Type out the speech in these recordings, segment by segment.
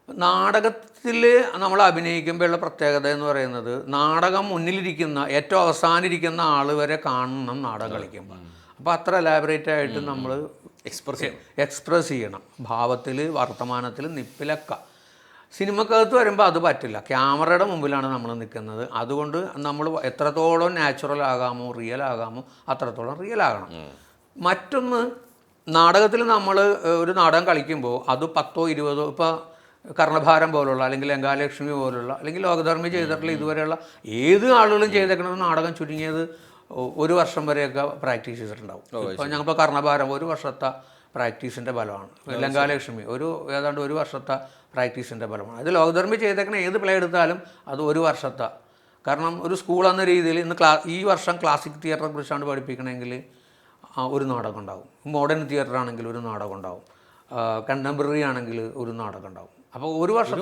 നാടകത്തിൽ നമ്മൾ അഭിനയിക്കുമ്പോഴുള്ള പ്രത്യേകത എന്ന് പറയുന്നത് നാടകം മുന്നിലിരിക്കുന്ന ഏറ്റവും അവസാനിരിക്കുന്ന ആൾ വരെ കാണണം നാടകം കളിക്കുമ്പോൾ. അപ്പോൾ അത്ര എലാബറേറ്റ് ആയിട്ട് നമ്മൾ എക്സ്പ്രസ് ചെയ്യണം, ഭാവത്തിൽ, വർത്തമാനത്തിൽ, നിപ്പിലൊക്കെ. സിനിമക്കകത്ത് വരുമ്പോൾ അത് പറ്റില്ല, ക്യാമറയുടെ മുമ്പിലാണ് നമ്മൾ നിൽക്കുന്നത്. അതുകൊണ്ട് നമ്മൾ എത്രത്തോളം നാച്ചുറൽ ആകാമോ, റിയൽ ആകാമോ അത്രത്തോളം റിയൽ ആകണം. മറ്റൊന്ന്, നാടകത്തിൽ നമ്മൾ ഒരു നാടകം കളിക്കുമ്പോൾ അത് 10 20 ഇപ്പോൾ കർണഭാരം പോലുള്ള അല്ലെങ്കിൽ ലങ്കാലക്ഷ്മി പോലുള്ള അല്ലെങ്കിൽ ലോകധർമ്മി ചെയ്തിട്ടുള്ള ഇതുവരെയുള്ള ഏത് ആളുകളും ചെയ്തേക്കുന്ന നാടകം ചുരുങ്ങിയത് 1 വർഷം വരെയൊക്കെ പ്രാക്ടീസ് ചെയ്തിട്ടുണ്ടാവും. ഇപ്പോൾ ഞങ്ങളിപ്പോൾ കർണഭാരം 1 വർഷത്തെ പ്രാക്ടീസിൻ്റെ ഫലമാണ്. ലങ്കാലക്ഷ്മി ഏതാണ്ട് 1 വർഷത്തെ പ്രാക്ടീസിൻ്റെ ഫലമാണ്. അത് ലോകധർമ്മി ചെയ്തേക്കുന്ന ഏത് പ്ലേ എടുത്താലും അത് 1 വർഷത്തെ. കാരണം ഒരു സ്കൂൾ എന്ന രീതിയിൽ ഇന്ന് ഈ വർഷം ക്ലാസിക് തിയേറ്ററെ കുറിച്ചാണ് പഠിപ്പിക്കണമെങ്കിൽ ഒരു നാടകം ഉണ്ടാവും. മോഡേൺ തിയേറ്റർ ആണെങ്കിൽ ഒരു നാടകം ഉണ്ടാവും. കണ്ടംപററി ആണെങ്കിൽ ഒരു നാടകം ഉണ്ടാവും. അപ്പോൾ ഒരു വർഷം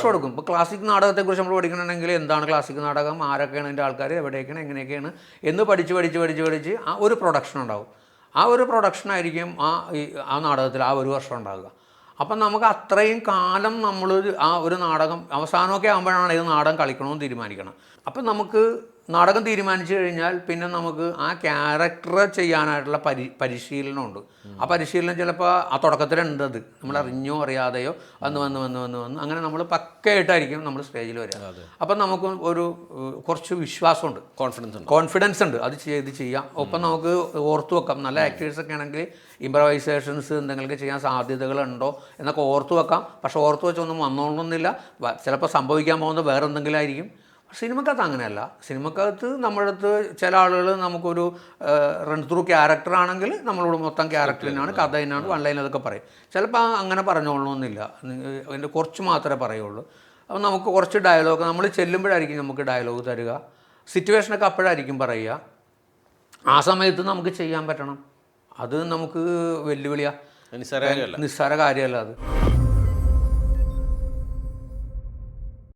എടുക്കും. ഇപ്പോൾ ക്ലാസിക് നാടകത്തെക്കുറിച്ച് നമ്മൾ പഠിക്കണമെങ്കിൽ എന്താണ് ക്ലാസിക് നാടകം, ആരൊക്കെയാണ് അതിൻ്റെ ആൾക്കാർ, എവിടെയൊക്കെയാണ്, എങ്ങനെയൊക്കെയാണ് എന്ന് പഠിച്ച് ആ ഒരു പ്രൊഡക്ഷൻ ഉണ്ടാവും. ആ ഒരു പ്രൊഡക്ഷനായിരിക്കും ആ നാടകത്തിൽ ആ 1 വർഷം ഉണ്ടാകുക. അപ്പം നമുക്ക് അത്രയും കാലം നമ്മൾ ആ ഒരു നാടകം അവസാനമൊക്കെ ആകുമ്പോഴാണ് ഇത് നാടകം കളിക്കണമെന്ന് തീരുമാനിക്കണം. അപ്പം നമുക്ക് നാടകം തീരുമാനിച്ചു കഴിഞ്ഞാൽ പിന്നെ നമുക്ക് ആ ക്യാരക്ടർ ചെയ്യാനായിട്ടുള്ള പരിശീലനമുണ്ട്. ആ പരിശീലനം ചിലപ്പോൾ ആ തുടക്കത്തിലുണ്ട്, അത് നമ്മൾ അറിഞ്ഞോ അറിയാതെയോ വന്ന് അങ്ങനെ നമ്മൾ പക്കയായിട്ടായിരിക്കും നമ്മൾ സ്റ്റേജിൽ വരിക. അപ്പം നമുക്ക് കുറച്ച് വിശ്വാസമുണ്ട്, കോൺഫിഡൻസ് ഉണ്ട്, അത് ചെയ്യാം. ഒപ്പം നമുക്ക് ഓർത്തു വെക്കാം. നല്ല ആക്ടേഴ്സൊക്കെ ആണെങ്കിൽ ഇംപ്രവൈസേഷൻസ് എന്തെങ്കിലുമൊക്കെ ചെയ്യാൻ സാധ്യതകളുണ്ടോ എന്നൊക്കെ ഓർത്തു വെക്കാം. പക്ഷേ ഓർത്തു വെച്ചൊന്നും വന്നോളണമെന്നില്ല. ചിലപ്പോൾ സംഭവിക്കാൻ പോകുന്നത് വേറെ എന്തെങ്കിലും ആയിരിക്കും. സിനിമക്കകത്ത് അങ്ങനെയല്ല. സിനിമക്കകത്ത് നമ്മുടെ അടുത്ത് ചില ആളുകൾ നമുക്കൊരു റൺ ത്രൂ ക്യാരക്ടറാണെങ്കിൽ നമ്മളോട് മൊത്തം ക്യാരക്ടറിനാണ്, കഥ തന്നെയാണ്, വൺ ലൈൻ അതൊക്കെ പറയും. ചിലപ്പോൾ അങ്ങനെ പറഞ്ഞോളണമെന്നില്ല, അതിൻ്റെ കുറച്ച് മാത്രമേ പറയുള്ളൂ. അപ്പോൾ നമുക്ക് കുറച്ച് ഡയലോഗ് നമ്മൾ ചെല്ലുമ്പോഴായിരിക്കും നമുക്ക് ഡയലോഗ് തരിക. സിറ്റുവേഷനൊക്കെ അപ്പോഴായിരിക്കും പറയുക. ആ സമയത്ത് നമുക്ക് ചെയ്യാൻ പറ്റണം. അത് നമുക്ക് വെല്ലുവിളിയാണ്, നിസ്സാര കാര്യമല്ല അത്.